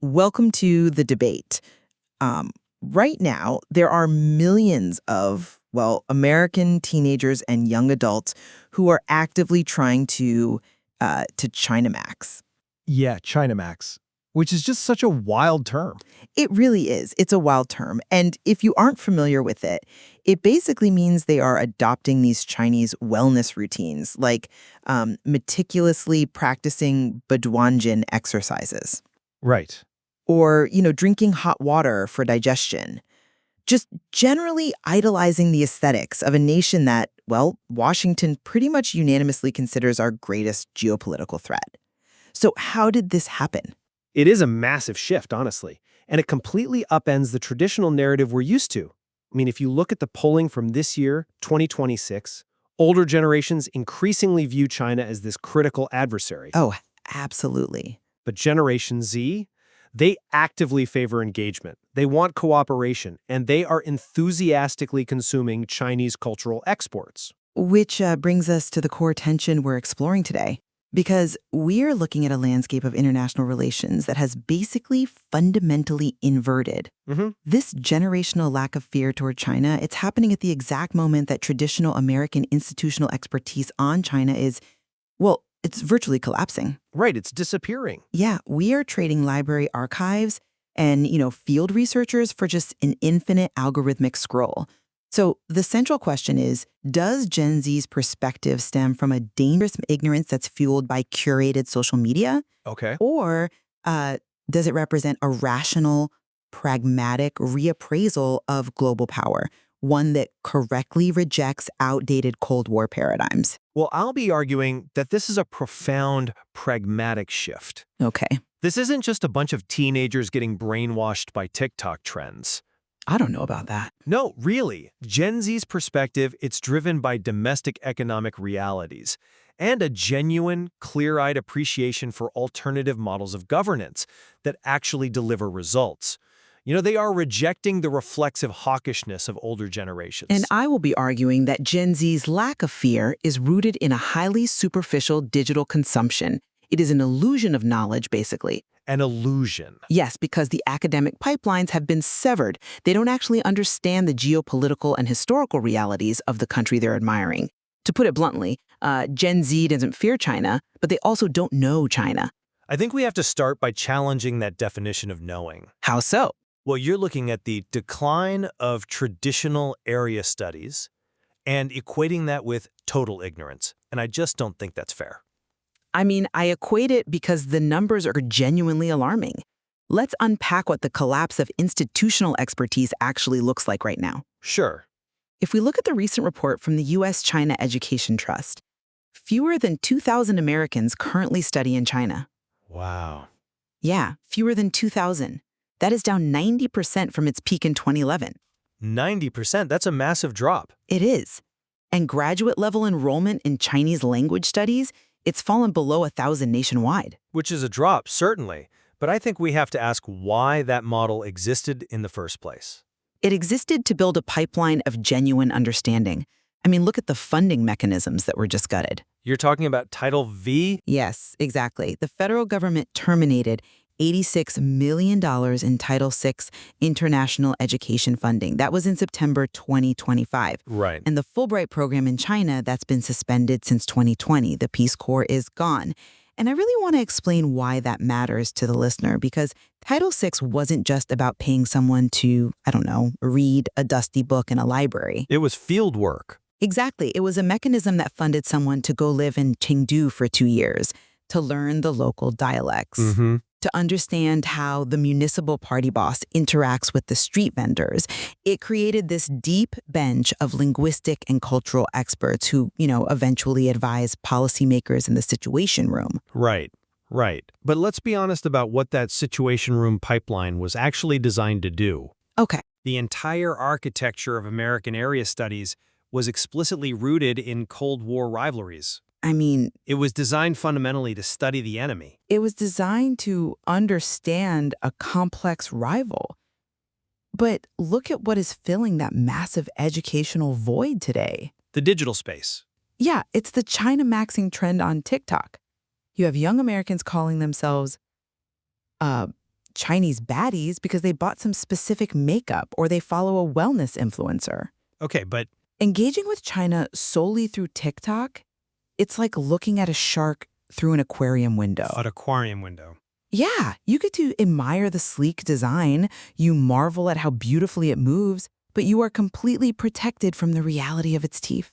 Welcome to the debate. Right now, there are millions of, American teenagers and young adults who are actively trying to China Max. Yeah, Chinamax, which is just such a wild term. It really is. It's a wild term. And if you aren't familiar with it, it basically means they are adopting these Chinese wellness routines, like meticulously practicing Badwanjin exercises. Right. Or, drinking hot water for digestion. Just generally idolizing the aesthetics of a nation that, Washington pretty much unanimously considers our greatest geopolitical threat. So how did this happen? It is a massive shift, honestly, and it completely upends the traditional narrative we're used to. I mean, if you look at the polling from this year, 2026, older generations increasingly view China as this critical adversary. Oh, absolutely. But Generation Z, they actively favor engagement. They want cooperation, and they are enthusiastically consuming Chinese cultural exports. Which brings us to the core tension we're exploring today. Because we're looking at a landscape of international relations that has basically fundamentally inverted. This generational lack of fear toward China, it's happening at the exact moment that traditional American institutional expertise on China is, it's virtually collapsing. Right, it's disappearing. Yeah, we are trading library archives and, field researchers for just an infinite algorithmic scroll. So the central question is, does Gen Z's perspective stem from a dangerous ignorance that's fueled by curated social media? Okay. Or does it represent a rational, pragmatic reappraisal of global power, one that correctly rejects outdated Cold War paradigms? Well, I'll be arguing that this is a profound, pragmatic shift. Okay. This isn't just a bunch of teenagers getting brainwashed by TikTok trends. I don't know about that. No, really. Gen Z's perspective, it's driven by domestic economic realities and a genuine, clear-eyed appreciation for alternative models of governance that actually deliver results. They are rejecting the reflexive hawkishness of older generations. And I will be arguing that Gen Z's lack of fear is rooted in a highly superficial digital consumption. It is an illusion of knowledge, basically. An illusion. Yes, because the academic pipelines have been severed. They don't actually understand the geopolitical and historical realities of the country they're admiring. To put it bluntly, Gen Z doesn't fear China, but they also don't know China. I think we have to start by challenging that definition of knowing. How so? Well, you're looking at the decline of traditional area studies and equating that with total ignorance, and I just don't think that's fair. I mean, I equate it because the numbers are genuinely alarming. Let's unpack what the collapse of institutional expertise actually looks like right now. Sure. If we look at the recent report from the U.S.-China Education Trust, fewer than 2,000 Americans currently study in China. Wow. Yeah, fewer than 2,000. That is down 90% from its peak in 2011. 90%? That's a massive drop. It is. And graduate-level enrollment in Chinese language studies, it's fallen below 1,000 nationwide. Which is a drop, certainly. But I think we have to ask why that model existed in the first place. It existed to build a pipeline of genuine understanding. I mean, look at the funding mechanisms that were just gutted. You're talking about Title V? Yes, exactly. The federal government terminated $86 million in Title VI international education funding. That was in September 2025. Right. And the Fulbright program in China, that's been suspended since 2020. The Peace Corps is gone. And I really want to explain why that matters to the listener, because Title VI wasn't just about paying someone to, read a dusty book in a library. It was field work. Exactly. It was a mechanism that funded someone to go live in Chengdu for 2 years, to learn the local dialects. To understand how the municipal party boss interacts with the street vendors. It created this deep bench of linguistic and cultural experts who, eventually advise policymakers in the Situation Room. Right. But let's be honest about what that Situation Room pipeline was actually designed to do. Okay. The entire architecture of American area studies was explicitly rooted in Cold War rivalries. I mean, it was designed fundamentally to study the enemy. It was designed to understand a complex rival. But look at what is filling that massive educational void today. The digital space. Yeah, it's the China maxing trend on TikTok. You have young Americans calling themselves Chinese baddies because they bought some specific makeup or they follow a wellness influencer. Okay, but Engaging with China solely through TikTok, it's like looking at a shark through an aquarium window. an aquarium window. Yeah, you get to admire the sleek design, you marvel at how beautifully it moves, but you are completely protected from the reality of its teeth.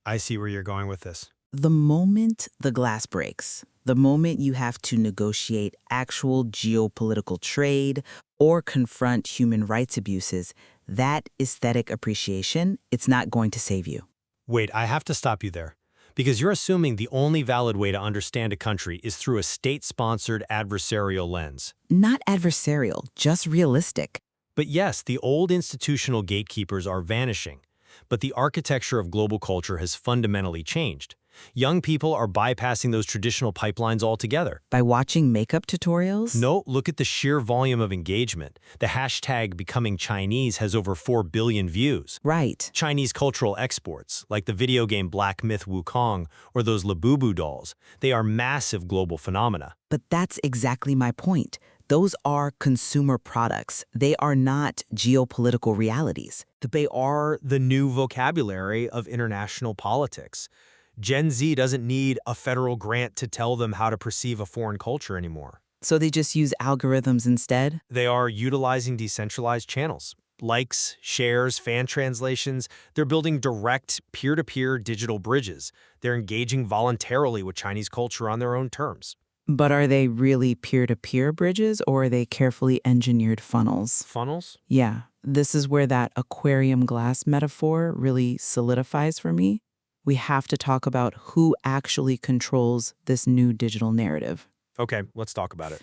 I see where you're going with this. The moment the glass breaks, the moment you have to negotiate actual geopolitical trade or confront human rights abuses, that aesthetic appreciation, it's not going to save you. Wait, I have to stop you there. Because you're assuming the only valid way to understand a country is through a state-sponsored adversarial lens. Not adversarial, just realistic. But yes, the old institutional gatekeepers are vanishing. But the architecture of global culture has fundamentally changed. Young people are bypassing those traditional pipelines altogether. By watching makeup tutorials? No, look at the sheer volume of engagement. The hashtag Becoming Chinese has over 4 billion views. Right. Chinese cultural exports, like the video game Black Myth Wukong or those Labubu dolls, they are massive global phenomena. But that's exactly my point. Those are consumer products. They are not geopolitical realities. They are the new vocabulary of international politics. Gen Z doesn't need a federal grant to tell them how to perceive a foreign culture anymore. So they just use algorithms instead? They are utilizing decentralized channels. Likes, shares, fan translations. They're building direct, peer-to-peer digital bridges. They're engaging voluntarily with Chinese culture on their own terms. But are they really peer-to-peer bridges or are they carefully engineered funnels? Funnels? Yeah, this is where that aquarium glass metaphor really solidifies for me. We have to talk about who actually controls this new digital narrative. Okay, let's talk about it.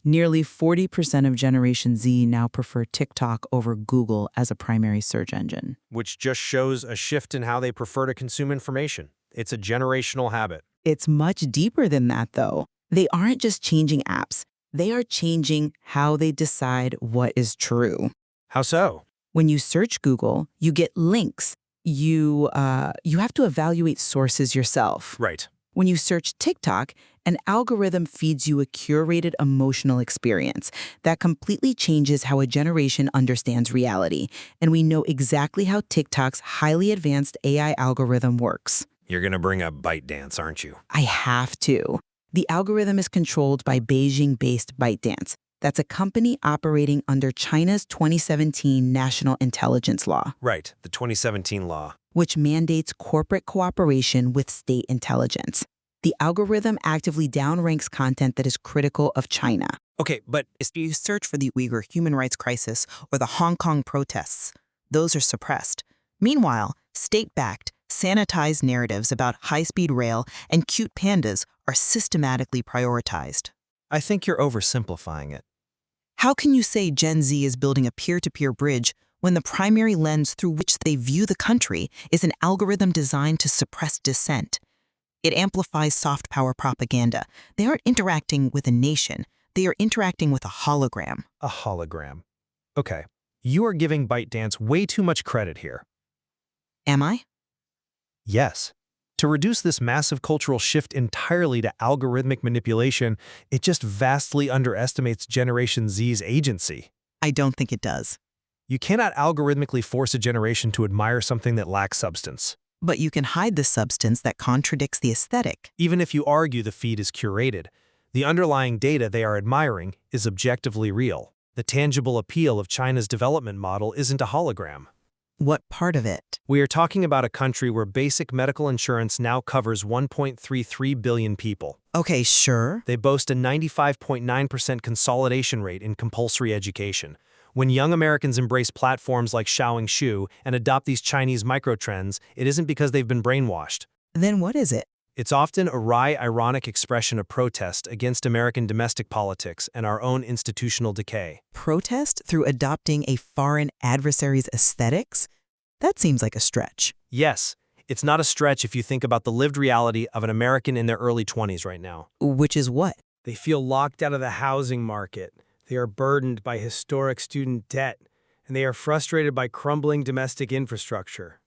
Nearly 40% of Generation Z now prefer TikTok over Google as a primary search engine. Which just shows a shift in how they prefer to consume information. It's a generational habit. It's much deeper than that, though. They aren't just changing apps. They are changing how they decide what is true. How so? When you search Google, you get links. You have to evaluate sources yourself. Right. When you search TikTok, an algorithm feeds you a curated emotional experience that completely changes how a generation understands reality. And we know exactly how TikTok's highly advanced AI algorithm works. You're gonna bring up ByteDance, aren't you? I have to. The algorithm is controlled by Beijing-based ByteDance. That's a company operating under China's 2017 National Intelligence Law. Right, the 2017 law. Which mandates corporate cooperation with state intelligence. The algorithm actively downranks content that is critical of China. Okay, but If you search for the Uyghur human rights crisis or the Hong Kong protests, those are suppressed. Meanwhile, state-backed, sanitized narratives about high-speed rail and cute pandas are systematically prioritized. I think you're oversimplifying it. How can you say Gen Z is building a peer-to-peer bridge when the primary lens through which they view the country is an algorithm designed to suppress dissent? It amplifies soft power propaganda. They aren't interacting with a nation. They are interacting with a hologram. A hologram. Okay, you are giving ByteDance way too much credit here. Am I? Yes. To reduce this massive cultural shift entirely to algorithmic manipulation, it just vastly underestimates Generation Z's agency. I don't think it does. You cannot algorithmically force a generation to admire something that lacks substance. But you can hide the substance that contradicts the aesthetic. Even if you argue the feed is curated, the underlying data they are admiring is objectively real. The tangible appeal of China's development model isn't a hologram. What part of it? We are talking about a country where basic medical insurance now covers 1.33 billion people. Okay, sure. They boast a 95.9% consolidation rate in compulsory education. When young Americans embrace platforms like Xiaohongshu and adopt these Chinese microtrends, it isn't because they've been brainwashed. Then what is it? It's often a wry, ironic expression of protest against American domestic politics and our own institutional decay. Protest through adopting a foreign adversary's aesthetics? That seems like a stretch. Yes, it's not a stretch if you think about the lived reality of an American in their early 20s right now. Which is what? They feel locked out of the housing market. They are burdened by historic student debt, and they are frustrated by crumbling domestic infrastructure.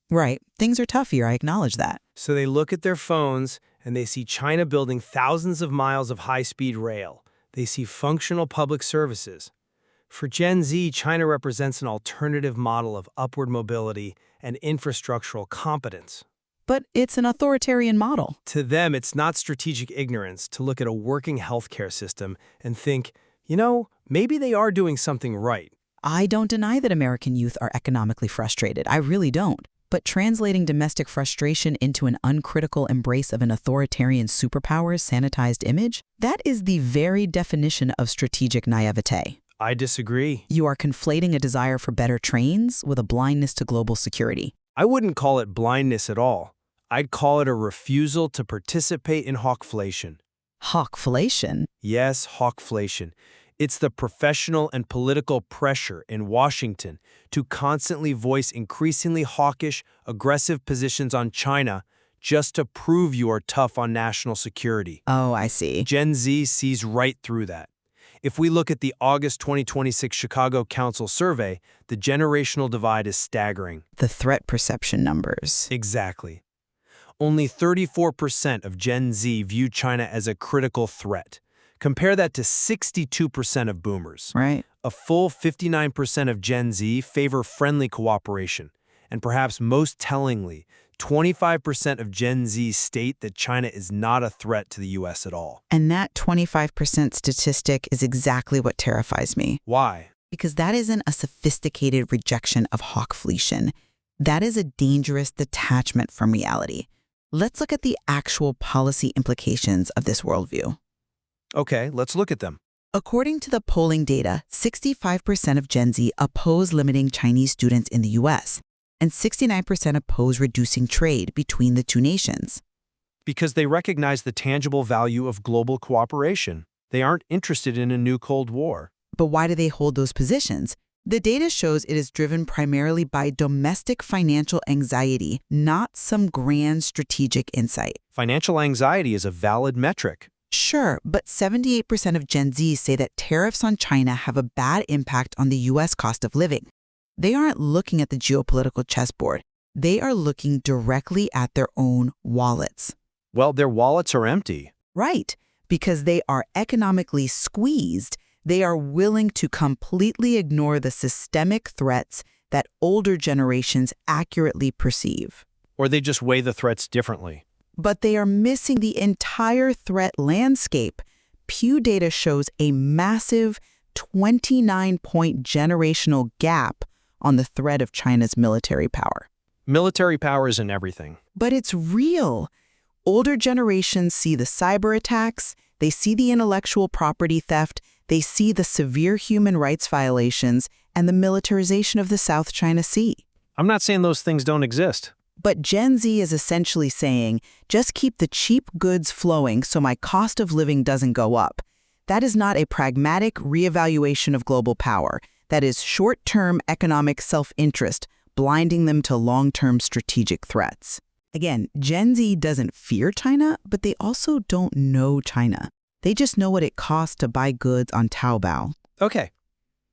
Right. Things are tough here, I acknowledge that. So they look at their phones and they see China building thousands of miles of high-speed rail. They see functional public services. For Gen Z, China represents an alternative model of upward mobility and infrastructural competence. But it's an authoritarian model. To them, it's not strategic ignorance to look at a working healthcare system and think, maybe they are doing something right. I don't deny that American youth are economically frustrated. I really don't. But translating domestic frustration into an uncritical embrace of an authoritarian superpower's sanitized image, that is the very definition of strategic naivete. I disagree. You are conflating a desire for better trains with a blindness to global security. I wouldn't call it blindness at all. I'd call it a refusal to participate in hawkflation. Hawkflation? Yes, hawkflation. It's the professional and political pressure in Washington to constantly voice increasingly hawkish, aggressive positions on China just to prove you are tough on national security. Oh, I see. Gen Z sees right through that. If we look at the August 2026 Chicago Council survey, the generational divide is staggering. The threat perception numbers. Exactly. Only 34% of Gen Z view China as a critical threat. Compare that to 62% of boomers. Right. A full 59% of Gen Z favor friendly cooperation. And perhaps most tellingly, 25% of Gen Z state that China is not a threat to the U.S. at all. And that 25% statistic is exactly what terrifies me. Why? Because that isn't a sophisticated rejection of hawkflation. That is a dangerous detachment from reality. Let's look at the actual policy implications of this worldview. Okay, let's look at them. According to the polling data, 65% of Gen Z oppose limiting Chinese students in the U.S., and 69% oppose reducing trade between the two nations. Because they recognize the tangible value of global cooperation. They aren't interested in a new Cold War. But why do they hold those positions? The data shows it is driven primarily by domestic financial anxiety, not some grand strategic insight. Financial anxiety is a valid metric. Sure, but 78% of Gen Z say that tariffs on China have a bad impact on the U.S. cost of living. They aren't looking at the geopolitical chessboard. They are looking directly at their own wallets. Well, their wallets are empty. Right, because they are economically squeezed. They are willing to completely ignore the systemic threats that older generations accurately perceive. Or they just weigh the threats differently. But they are missing the entire threat landscape. Pew data shows a massive 29-point generational gap on the threat of China's military power. Military power isn't everything. But it's real. Older generations see the cyber attacks, they see the intellectual property theft, they see the severe human rights violations, and the militarization of the South China Sea. I'm not saying those things don't exist. But Gen Z is essentially saying, just keep the cheap goods flowing so my cost of living doesn't go up. That is not a pragmatic reevaluation of global power. That is short-term economic self-interest, blinding them to long-term strategic threats. Again, Gen Z doesn't fear China, but they also don't know China. They just know what it costs to buy goods on Taobao. Okay,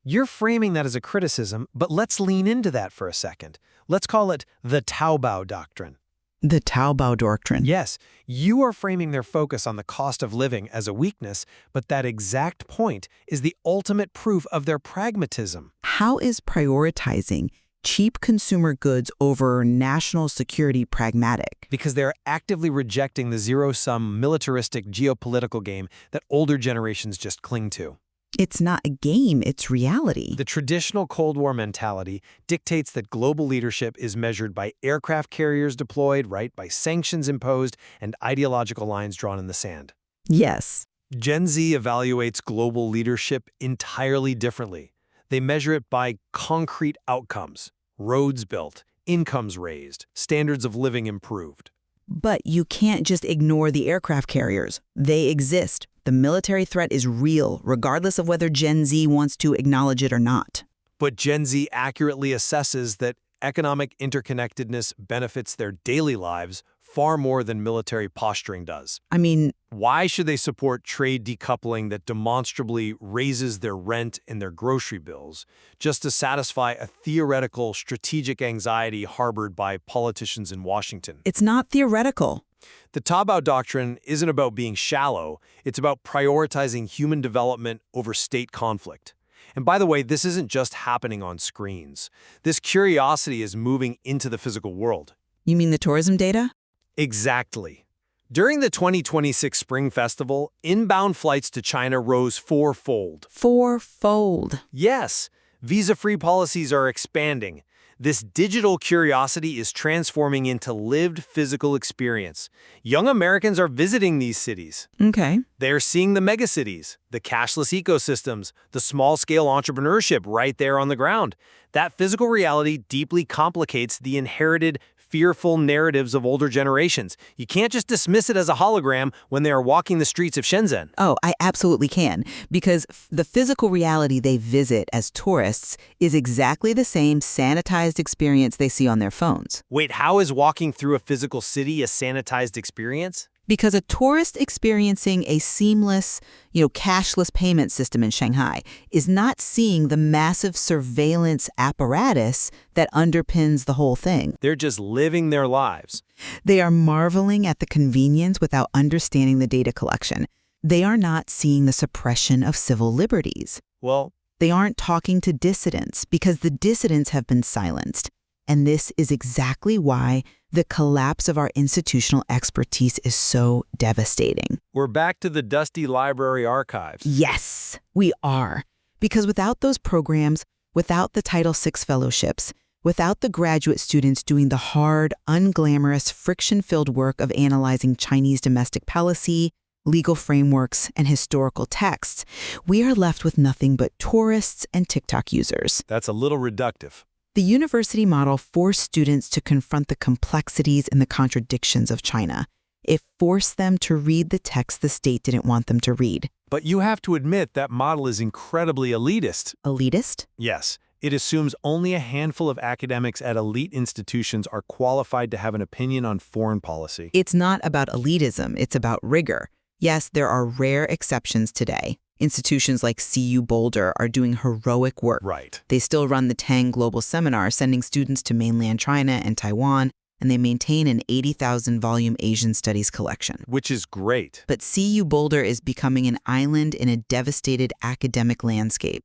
you're framing that as a criticism, but let's lean into that for a second. Let's call it the Taobao doctrine. The Taobao doctrine. Yes, you are framing their focus on the cost of living as a weakness, but that exact point is the ultimate proof of their pragmatism. How is prioritizing cheap consumer goods over national security pragmatic? Because they're actively rejecting the zero-sum militaristic geopolitical game that older generations just cling to. It's not a game, it's reality. The traditional Cold War mentality dictates that global leadership is measured by aircraft carriers deployed, right, by sanctions imposed, and ideological lines drawn in the sand. Yes. Gen Z evaluates global leadership entirely differently. They measure it by concrete outcomes: roads built, incomes raised, standards of living improved. But you can't just ignore the aircraft carriers. They exist. The military threat is real, regardless of whether Gen Z wants to acknowledge it or not. But Gen Z accurately assesses that economic interconnectedness benefits their daily lives far more than military posturing does. I mean, why should they support trade decoupling that demonstrably raises their rent and their grocery bills just to satisfy a theoretical strategic anxiety harbored by politicians in Washington? It's not theoretical. The Taobao doctrine isn't about being shallow, it's about prioritizing human development over state conflict. And by the way, this isn't just happening on screens. This curiosity is moving into the physical world. You mean the tourism data? Exactly. During the 2026 Spring Festival, inbound flights to China rose fourfold. Fourfold. Yes, visa-free policies are expanding. This digital curiosity is transforming into lived physical experience. Young Americans are visiting these cities. Okay. They're seeing the megacities, the cashless ecosystems, the small-scale entrepreneurship right there on the ground. That physical reality deeply complicates the inherited, fearful narratives of older generations. You can't just dismiss it as a hologram when they are walking the streets of Shenzhen. Oh, I absolutely can, because the physical reality they visit as tourists is exactly the same sanitized experience they see on their phones. Wait, how is walking through a physical city a sanitized experience? Because a tourist experiencing a seamless, cashless payment system in Shanghai is not seeing the massive surveillance apparatus that underpins the whole thing. They're just living their lives. They are marveling at the convenience without understanding the data collection. They are not seeing the suppression of civil liberties. Well, they aren't talking to dissidents because the dissidents have been silenced. And this is exactly why the collapse of our institutional expertise is so devastating. We're back to the dusty library archives. Yes, we are. Because without those programs, without the Title VI fellowships, without the graduate students doing the hard, unglamorous, friction-filled work of analyzing Chinese domestic policy, legal frameworks, and historical texts, we are left with nothing but tourists and TikTok users. That's a little reductive. The university model forced students to confront the complexities and the contradictions of China. It forced them to read the text the state didn't want them to read. But you have to admit that model is incredibly elitist. Elitist? Yes. It assumes only a handful of academics at elite institutions are qualified to have an opinion on foreign policy. It's not about elitism, it's about rigor. Yes, there are rare exceptions today. Institutions like CU Boulder are doing heroic work. Right. They still run the Tang Global Seminar, sending students to mainland China and Taiwan, and they maintain an 80,000-volume Asian studies collection. Which is great. But CU Boulder is becoming an island in a devastated academic landscape.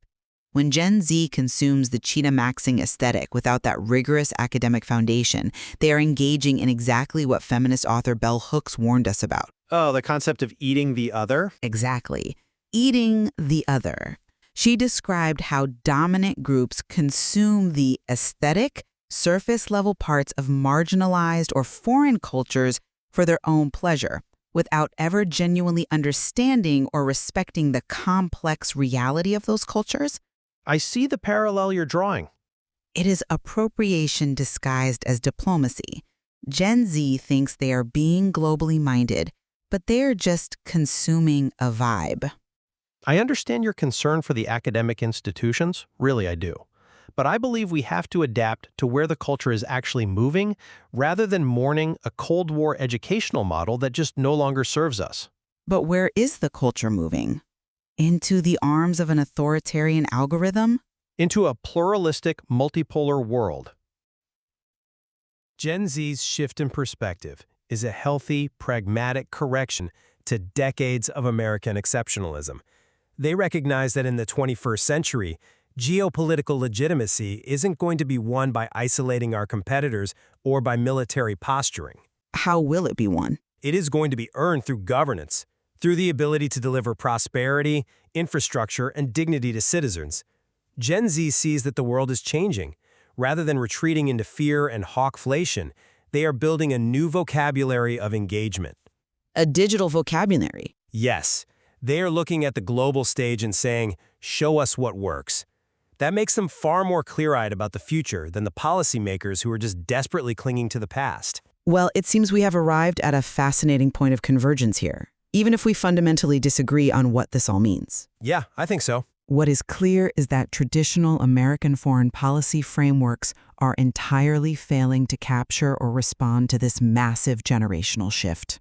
When Gen Z consumes the cheetah-maxing aesthetic without that rigorous academic foundation, they are engaging in exactly what feminist author Bell Hooks warned us about. Oh, the concept of eating the other? Exactly. Eating the other. She described how dominant groups consume the aesthetic, surface-level parts of marginalized or foreign cultures for their own pleasure, without ever genuinely understanding or respecting the complex reality of those cultures. I see the parallel you're drawing. It is appropriation disguised as diplomacy. Gen Z thinks they are being globally minded, but they're just consuming a vibe. I understand your concern for the academic institutions, really I do. But I believe we have to adapt to where the culture is actually moving, rather than mourning a Cold War educational model that just no longer serves us. But where is the culture moving? Into the arms of an authoritarian algorithm? Into a pluralistic, multipolar world. Gen Z's shift in perspective is a healthy, pragmatic correction to decades of American exceptionalism. They recognize that in the 21st century, geopolitical legitimacy isn't going to be won by isolating our competitors or by military posturing. How will it be won? It is going to be earned through governance, through the ability to deliver prosperity, infrastructure, and dignity to citizens. Gen Z sees that the world is changing. Rather than retreating into fear and hawkflation, they are building a new vocabulary of engagement. A digital vocabulary? Yes. They are looking at the global stage and saying, show us what works. That makes them far more clear-eyed about the future than the policymakers who are just desperately clinging to the past. Well, it seems we have arrived at a fascinating point of convergence here, even if we fundamentally disagree on what this all means. Yeah, I think so. What is clear is that traditional American foreign policy frameworks are entirely failing to capture or respond to this massive generational shift.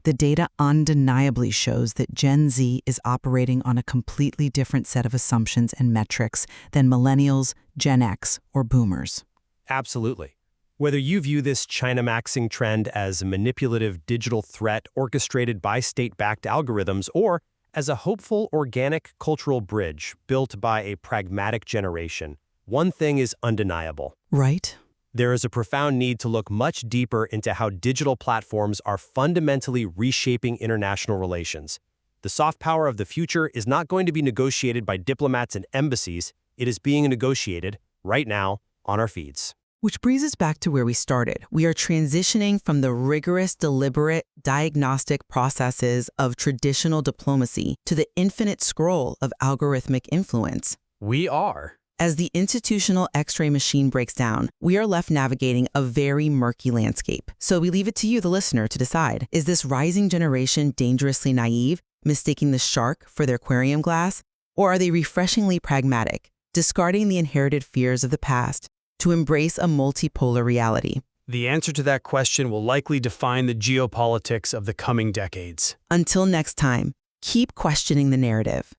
The data undeniably shows that Gen Z is operating on a completely different set of assumptions and metrics than millennials, Gen X, or boomers. Absolutely. Whether you view this China-maxing trend as a manipulative digital threat orchestrated by state-backed algorithms or as a hopeful organic cultural bridge built by a pragmatic generation, one thing is undeniable. Right? There is a profound need to look much deeper into how digital platforms are fundamentally reshaping international relations. The soft power of the future is not going to be negotiated by diplomats and embassies. It is being negotiated, right now, on our feeds. Which brings us back to where we started. We are transitioning from the rigorous, deliberate, diagnostic processes of traditional diplomacy to the infinite scroll of algorithmic influence. We are. As the institutional X-ray machine breaks down, we are left navigating a very murky landscape. So we leave it to you, the listener, to decide. Is this rising generation dangerously naive, mistaking the shark for their aquarium glass? Or are they refreshingly pragmatic, discarding the inherited fears of the past to embrace a multipolar reality? The answer to that question will likely define the geopolitics of the coming decades. Until next time, keep questioning the narrative.